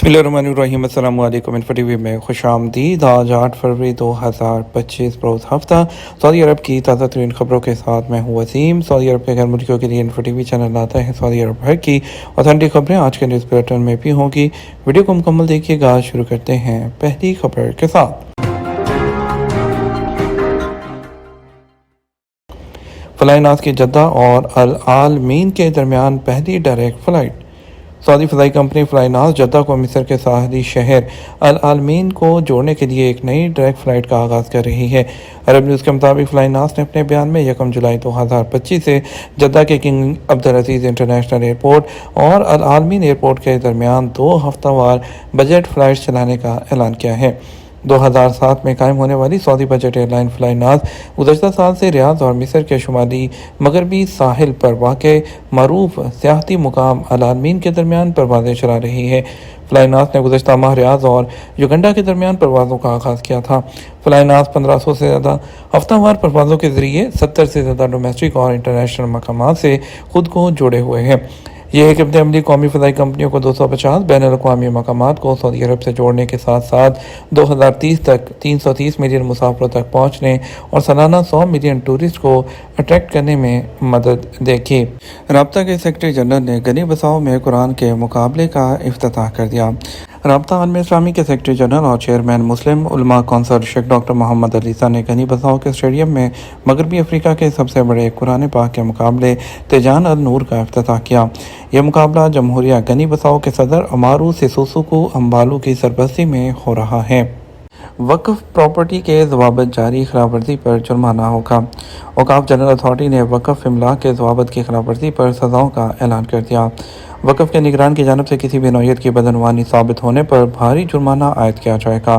बिस्मिल्लाहिर्रहमानिर्रहीम। अस्सलाम वालेकुम। इन्फो टीवी में खुश आमदीद। आज 8 फरवरी 2025 रोज़ हफ्ता सऊदी अरब की ताज़ा तरीन खबरों के साथ मैं हूँ वसीम। सऊदी अरब के गैर मुल्कियों के लिए इन्फो टीवी चैनल आता है सऊदी अरब भर की ऑथेंटिक खबरें आज के न्यूज़ बुलेटिन में भी होंगी। वीडियो को मुकम्मल देखिएगा। शुरू करते हैं पहली खबर के साथ। फ्लाई नास की जद्दा और अल आलमीन के दरमियान पहली डायरेक्ट फ़्लाइट। सऊदी फ़ज़ाई कंपनी फ्लाई नास जद्दा को मिस्र के साहली शहर अल आलमीन को जोड़ने के लिए एक नई डायरेक्ट फ़्लाइट का आगाज़ कर रही है। अरब न्यूज़ के मुताबिक फ्लाई नास ने अपने बयान में 1 जुलाई 2025 से जद्दा के किंग अब्दुल अजीज़ इंटरनेशनल एयरपोर्ट और अल आलमीन एयरपोर्ट के दरमियान 2 हफ्तावार बजट फ़्लाइट चलाने का ऐलान किया है। 2007 में कायम होने वाली सऊदी बजट एयरलाइन फ्लाई नास गुज़श्ता साल से रियाद और मिस्र के शुमाली मगरबी साहिल पर वाक़े मरूफ सियाहती मुकाम अल आलमीन के दरमियान परवाज़ें चला रही है। फ्लाई नास ने गुज़श्ता माह रियाद और युगंडा के दरमियान परवाज़ों का आगाज़ किया था। फ्लाई नास 1500 से ज़्यादा हफ्तावार परवाज़ों के ज़रिए 70 से ज़्यादा डोमेस्टिक और इंटरनेशनल मकामात से खुद को जोड़े हुए हैं। यह एक इब्तदाई अमली कौमी फ़ज़ाई कंपनियों को 250 बैन अल-अक़वामी मकामात को सऊदी अरब से जोड़ने के साथ साथ 2030 तक 330 मिलियन मुसाफिरों तक पहुँचने और सालाना 100 मिलियन टूरिस्ट को अट्रैक्ट करने में मदद देगी। राब्ता के सेक्रेटरी जनरल ने गनी बसाओ में कुरान के मुकाबले का इफ्तिताह कर दिया। राब्ता आलम इस्लामी के सेक्रेटरी जनरल और चेयरमैन मुस्लिम उलमा कौंसिल शेख डॉक्टर मोहम्मद अली सा ने गनी बसाओ के स्टेडियम में मगरबी अफ्रीका के सबसे बड़े कुरान पाक के मुकाबले तेजान अल नूर का इफ्तिताह किया। यह मुकाबला जमहूरिया गनी बसाओ के सदर अमारू सिसोसुकू अम्बालू की सरबस्ती में हो रहा है। वक्फ प्रॉपर्टी के ज़वाबित जारी खिलाफ वर्जी पर जुर्माना होगा। औकाफ जनरल अथॉरिटी ने वक्फ इमलाक के ज़वाबित की खिलाफ वर्जी पर सज़ाओं का ऐलान कर दिया। वक्फ के निगरान की जानिब से किसी भी नौयत की बदनवानी साबित होने पर भारी जुर्माना आयद किया जाएगा।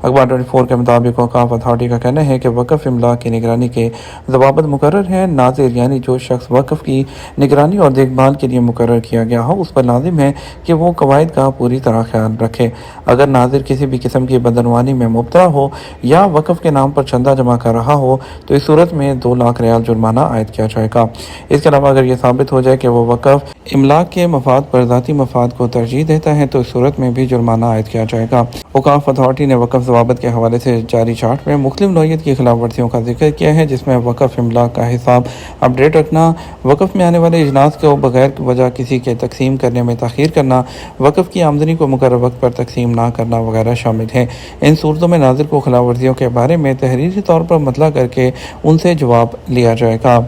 अखबार 24 के मुताबिक औकाफ अथॉरिटी का कहना है कि वक्फ इमलाक की निगरानी के ज़वाबित मुकर्रर है। नाज़िर यानी जो शख्स वक्फ की निगरानी और देखभाल के लिए मुकर्रर किया गया हो उस पर लाजिम है कि वो कवायद का पूरी तरह ख्याल रखे। अगर नाज़िर किसी भी किस्म की बदनवानी में मुब्तला हो या वक्फ के नाम पर चंदा जमा कर रहा हो तो इस सूरत में 2 लाख रियाल जुर्माना आयद किया जाएगा। इसके अलावा अगर यह साबित हो जाए कि वो वक्फ इमलाक के मफाद पर ज़ाती मफाद को तरजीह देता है तो इस सूरत में भी जुर्माना आयद किया जाएगा। औकाफ अथॉरिटी ने वक्फ ज़वाबित के हवाले से जारी चार्ट में मुख्तलिफ नौयत की खिलाफ वर्जियों का जिक्र किया है, जिसमें वक्फ इमलाक का हिसाब अपडेट रखना, वक्फ में आने वाले इजलास को बगैर वजह किसी के तकसीम करने में ताख़ीर करना, वक्फ की आमदनी को मुकर्रर वक्त पर तकसीम ना करना वगैरह शामिल है। इन सूरतों में नाज़िर को खिलाफ वर्जियों के बारे में तहरीरी तौर पर मतला करके उनसे जवाब लिया जाएगा।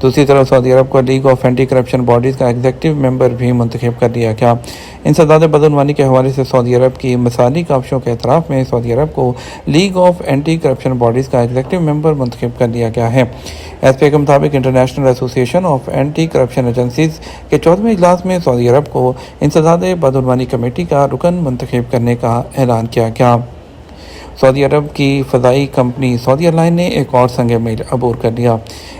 दूसरी तरफ सऊदी अरब को league of anti corruption bodies का एग्जीक्यूटिव मेंबर भी मुंतखब कर लिया गया। इंसदाद बदनवानी के हवाले से सऊदी अरब की मिसाली काविशों के एतराफ़ में सऊदी अरब को league of anti corruption bodies का एग्जीक्यूटिव मेंबर मुंतखब कर लिया गया है। एसपी के मुताबिक international association of anti corruption agencies के 14वें इजलास में सऊदी अरब को इंसदाद बदनवानी कमेटी का रुकन मुंतखब करने का ऐलान किया गया। सऊदी अरब की फ़ज़ाई कंपनी सऊदी एयरलाइन ने एक और संग मील अबूर कर लिया।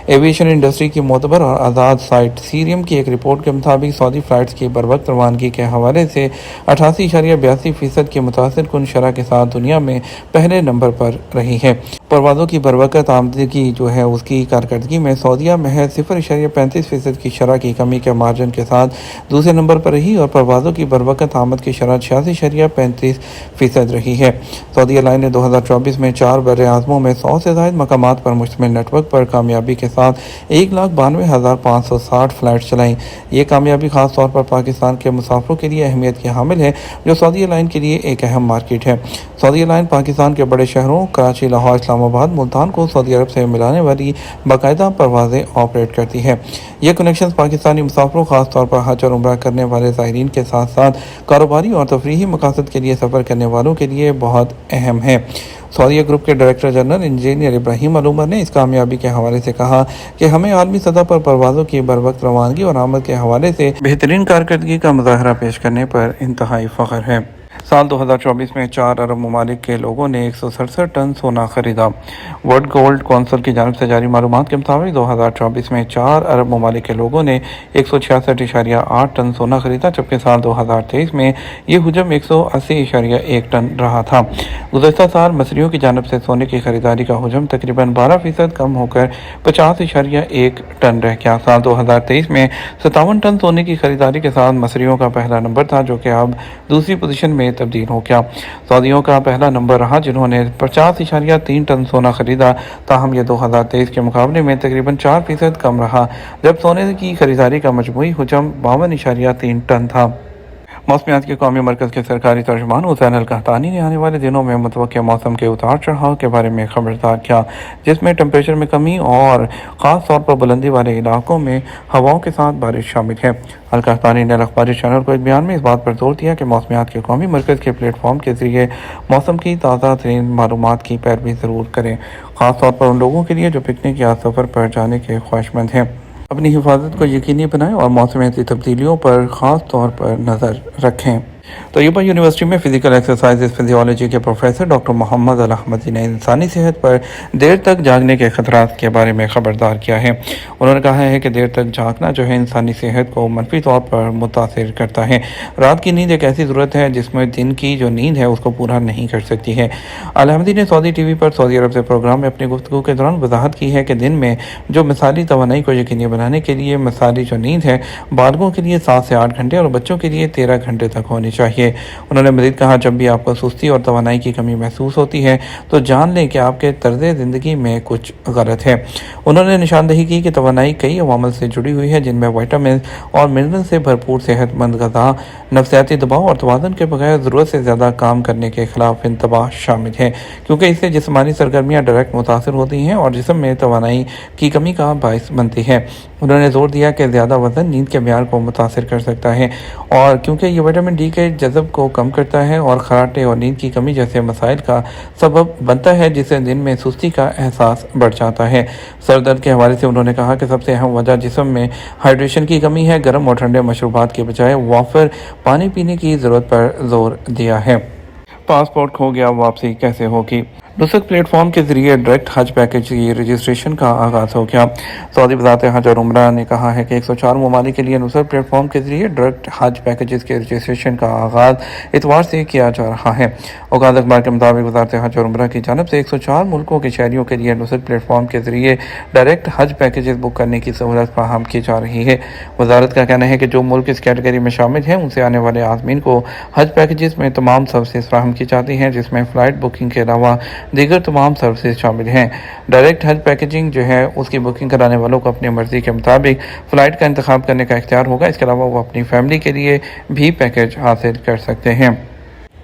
एविएशन इंडस्ट्री की मोतबर और आज़ाद साइट सीरियम की एक रिपोर्ट के मुताबिक सऊदी फ़्लाइट्स की बरवक्त रवानगी के हवाले से 88.82% की मुतासिर कुन शरह के साथ दुनिया में पहले नंबर पर रही है। परवाज़ों की बरवक्त आमदनी जो है उसकी कारकर्दगी में सऊदीया महज 0.35% की शरह की कमी के मार्जिन के साथ दूसरे नंबर पर रही और परवाज़ों की बरवक्त आमद की शरह 86.35% रही है। सऊदी एयरलाइन 2024 में 4 बर-ए-आज़मों में 100 से ज़ायद मकामात पर मुश्तमिल नेटवर्क पर कामयाबी के साथ 1,92,560 फ़्लाइट चलाई। ये कामयाबी ख़ास तौर पर पाकिस्तान के मुसाफिरों के लिए अहमियत की हामिल है, जो सऊदी एयरलाइन के लिए एक अहम मार्केट है। सऊदी एयरलाइन पाकिस्तान के बड़े शहरों कराची, लाहौर, इस्लामाबाद, मुल्तान को सऊदी अरब से मिलाने वाली बाकायदा परवाज़ें ऑपरेट करती है। ये कनेक्शन पाकिस्तानी मुसाफिरों ख़ास तौर पर हज और उम्रा करने वाले ज़ायरीन के साथ साथ कारोबारी और तफरीही मकासद के लिए सफ़र करने वालों के लिए बहुत अहम है। सऊदीया ग्रुप के डायरेक्टर जनरल इंजीनियर इब्राहिम अल उमर ने इस कामयाबी के हवाले से कहा कि हमें आलमी सतह पर परवाज़ों की बरवक्त रवानगी और आमद के हवाले से बेहतरीन कारकर्दगी का मुजाहरा पेश करने पर इंतहाई फ़ख्र है। साल 2024 में 4 अरब ममालिक के लोगों ने 167 टन सोना खरीदा। वर्ल्ड गोल्ड कौंसिल की जानिब से जारी मालूमात के मुताबिक 2024 में 4 अरब ममालिक के लोगों ने 166.8 टन सोना खरीदा, जबकि साल 2023 में ये हुजम 180.1 टन रहा था। गुज़श्ता साल मसरियों की जानिब से सोने की खरीदारी का हुजम तकरीबन 12% कम होकर 50.1 टन रह गया। साल 2023 में 57 टन सोने की खरीदारी के साथ मसरियों का पहला नंबर था, जो कि अब दूसरी पोजीशन में तब्दील हो गया। सऊदियों का पहला नंबर रहा, जिन्होंने 50.3 टन सोना खरीदा। ताहम यह 2023 के मुकाबले में तकरीबन 4% कम रहा, जब सोने की खरीदारी का मजमूई हुजम 52.3 टन था। मौसमियात के कौमी मरकज़ के सरकारी तर्जुमान हुसैन अल कहतानी ने आने वाले दिनों में मुतवक्किया मौसम के उतार चढ़ाव के बारे में खबरदार किया, जिसमें टेम्परेचर में कमी और ख़ास तौर पर बुलंदी वाले इलाकों में हवाओं के साथ बारिश शामिल है। अल कहतानी ने अखबारी चैनल को एक बयान में इस बात पर जोर दिया कि मौसमियात के कौमी मरकज़ के प्लेटफॉर्म के ज़रिए मौसम की ताज़ा तरीन मालूमात की पैरवी ज़रूर करें, ख़ास तौर पर उन लोगों के लिए जो पिकनिक या सफ़र पर जाने के ख्वाहिशमंद हैं। अपनी हिफाजत को यकीनी बनाएं और मौसमियाती तब्दीलियों पर ख़ास तौर पर नज़र रखें। तैयबा यूनिवर्सिटी में फ़िज़िकल एक्सरसाइज फिजियोलॉजी के प्रोफेसर डॉक्टर मोहम्मद अल अहमदी ने इंसानी सेहत पर देर तक जागने के खतरात के बारे में खबरदार किया है। उन्होंने कहा है कि देर तक जागना जो है इंसानी सेहत को मनफी तौर पर मुतासिर करता है। रात की नींद एक ऐसी ज़रूरत है जिसमें दिन की जो नींद है उसको पूरा नहीं कर सकती है। अल अहमदी ने सऊदी टीवी पर सऊदी अरब से प्रोग्राम में अपनी गुफ्तगू के दौरान वजाहत की है कि दिन में जो मिसाली तवानाई को यकीनी बनाने के लिए मिसाली जो नींद है बालगों के लिए 7 से 8 घंटे और बच्चों के लिए 13 घंटे तक होनी चाहिए। उन्होंने मज़ीद कहा, जब भी आपको सुस्ती और तवानाई की कमी महसूस होती है तो जान लें कि आपके तर्ज़ ज़िंदगी में कुछ गलत है। उन्होंने निशानदही की कि तवानाई कई अवामल से जुड़ी हुई है, जिनमें विटामिन और मिनरल से भरपूर सेहतमंद ग़िज़ा, नफ्सियाती दबाव और तवाज़ुन के बगैर ज़रूरत से ज़्यादा काम करने के खिलाफ इंतबाह शामिल है, क्योंकि इससे जिस्मानी सरगर्मियाँ डायरेक्ट मुतासर होती हैं और जिस्म में तवानाई की कमी का बायस बनती है। उन्होंने जोर दिया कि ज़्यादा वज़न नींद के म्यार को मुतासर कर सकता है, और क्योंकि ये विटामिन डी के जज़ब को कम करता है और खराटे और नींद की कमी जैसे मसाइल का सबब बनता है, जिससे दिन में सुस्ती का एहसास बढ़ जाता है। सर दर्द के हवाले से उन्होंने कहा कि सबसे अहम वजह जिस्म में हाइड्रेशन की कमी है। गर्म और ठंडे मशरूबात के बजाय वाफर पानी पीने की ज़रूरत पर जोर दिया है। पासपोर्ट खो गया, वापसी कैसे होगी? नुसक प्लेटफॉर्म के जरिए डायरेक्ट हज पैकेज की रजिस्ट्रेशन का आगाज़ हो गया। सऊदी वज़ारत हज और उम्रा ने कहा है कि 104 ममालिक के लिए नुसक प्लेटफॉर्म के जरिए डायरेक्ट हज पैकेजेस के रजिस्ट्रेशन का आगाज़ इतवार से किया जा रहा है। औकात अखबार के मुताबिक वज़ारत हज और उम्रा की जानब से 104 मुल्कों के शहरियों के लिए नुसक प्लेटफॉर्म के जरिए डायरेक्ट हज पैकेजेस बुक करने की सहूलत फराहम की जा रही है। वज़ारत का कहना है कि जो मुल्क इस कैटेगरी में शामिल हैं उनसे आने वाले आज़मीन को हज पैकेजेस में तमाम सर्विसेज फराहम की जाती हैं, जिसमें फ़्लाइट बुकिंग के अलावा दीगर तमाम सर्विसेज शामिल हैं। डायरेक्ट हज पैकेजिंग जो है उसकी बुकिंग कराने वालों को अपनी मर्जी के मुताबिक फ़्लाइट का इंतखाब करने का इख्तियार होगा। इसके अलावा वो अपनी फैमिली के लिए भी पैकेज हासिल कर सकते हैं।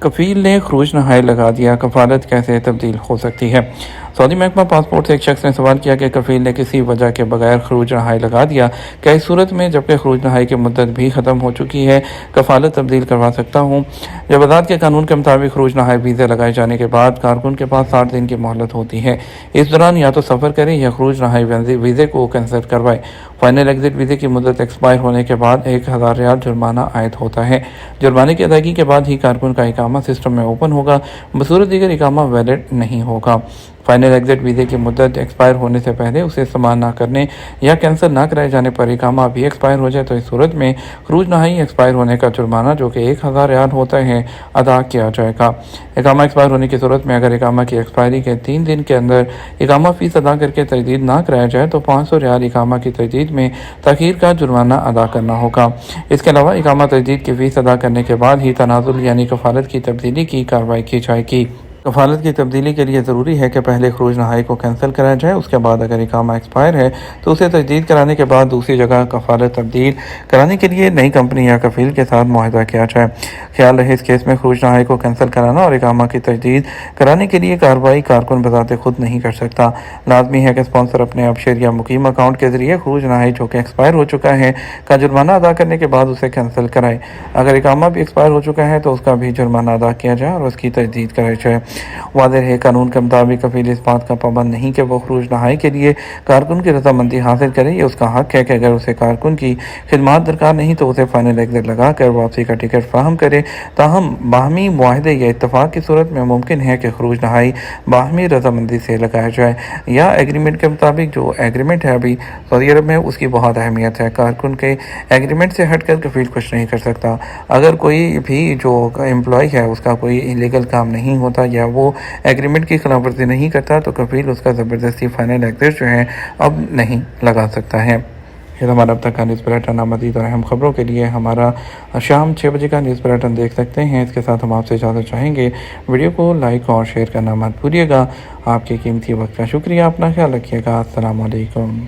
कफील ने खरूज नहाय लगा दिया, कफालत कैसे तब्दील हो सकती है? सऊदी महकमा पासपोर्ट से एक शख्स ने सवाल किया कि कफील ने किसी वजह के बगैर खरूज नहाई लगा दिया, क्या इस सूरत में जबकि खरूज नहाई की मुद्दत भी ख़त्म हो चुकी है कफालत तब्दील करवा सकता हूँ? जब आज़ाद के कानून के मुताबिक खरूज नहाई वीज़े लगाए जाने के बाद कारकुन के पास 60 दिन की मोहलत होती है। इस दौरान या तो सफ़र करें या खरूज नहाई वीज़े को कैंसिल करवाएं। फाइनल एग्जिट वीज़े की मुद्दत एक्सपायर होने के बाद 1000 रियाल जुर्माना आयद होता है। जुर्माने की अदायगी के बाद ही कारकुन का इकामा सिस्टम में ओपन होगा, बसूरत दीगर इकामा वैलिड नहीं होगा। फाइनल एग्जिट वीज़े की मुद्दत एक्सपायर होने से पहले उसे इस्तेमाल ना करने या कैंसिल ना कराए जाने पर इकामा भी एक्सपायर हो जाए तो इस सूरत में खरूज नहाई एक्सपायर होने का जुर्माना जो कि 1000 रियाल होता है अदा किया जाएगा। इकामा एक्सपायर होने की सूरत में अगर इकामा की एक्सपायरी के 3 दिन के अंदर इकामा फ़ीस अदा करके तजदीद ना कराया जाए तो 500 रियाल इकामा की तजदीद में तखीर का जुर्माना अदा करना होगा। इसके अलावा इकामा तजदीद की फ़ीस अदा करने के बाद ही तनाजुल यानी कफालत की तब्दीली की कार्रवाई की जाएगी। कफालत की तब्दीली के लिए ज़रूरी है कि पहले खरूज नहाई को कैंसिल कराया जाए, उसके बाद अगर इकामा एक्सपायर है तो उसे तजदीद कराने के बाद दूसरी जगह कफालत तब्दील कराने के लिए नई कंपनी या कफील के साथ मुआहदा किया जाए। ख्याल रहे इस केस में खरूज नहाई को कैंसिल कराना और इकामा की तजदीद कराने के लिए कार्रवाई कारकुन बजाते खुद नहीं कर सकता। लाजमी है कि स्पॉन्सर अपने अबशर या मुकीम अकाउंट के जरिए खरूज नहाई जो कि एक्सपायर हो चुका है का जुर्माना अदा करने के बाद उसे कैंसिल कराए। अगर इकामा भी एक्सपायर हो चुका है तो उसका भी जुर्माना अदा किया जाए और उसकी तजदीद कराई जाए। वाज़ेह है कानून के मुताबिक कफील इस बात का पाबंद नहीं कि वो खरूज नहाई के लिए कारकुन की रजामंदी हासिल करे। ये उसका हक है कि अगर उसे कारकुन की खिदमात दरकार नहीं तो उसे फाइनल एग्जिट लगा कर वापसी का टिकट फ्राहम करे। ताहम बाहमी मुआहदे या इत्तफाक की सूरत में मुमकिन है कि खरूज नहाई बाहमी रजामंदी से लगाया जाए या एग्रीमेंट के मुताबिक। जो एग्रीमेंट है अभी सऊदी अरब में उसकी बहुत अहमियत है। कारकुन के एग्रीमेंट से हटकर कफील कुछ नहीं कर सकता। अगर कोई भी जो एम्प्लॉय है उसका कोई इलीगल काम नहीं होता या वो एग्रीमेंट की खिलाफ वर्जी नहीं करता तो कफील उसका ज़बरदस्ती फाइनल एग्जिट जो है अब नहीं लगा सकता है। ये हमारा अब तक का न्यूज़ बुलेटिन। मज़ीद और अहम खबरों के लिए हमारा शाम 6 बजे का न्यूज़ बुलेटिन देख सकते हैं। इसके साथ हम आपसे इजाज़त चाहेंगे। वीडियो को लाइक और शेयर करना मत भूलिएगा। आपके कीमती वक्त का शुक्रिया। अपना ख्याल रखिएगा। अस्सलाम वालेकुम।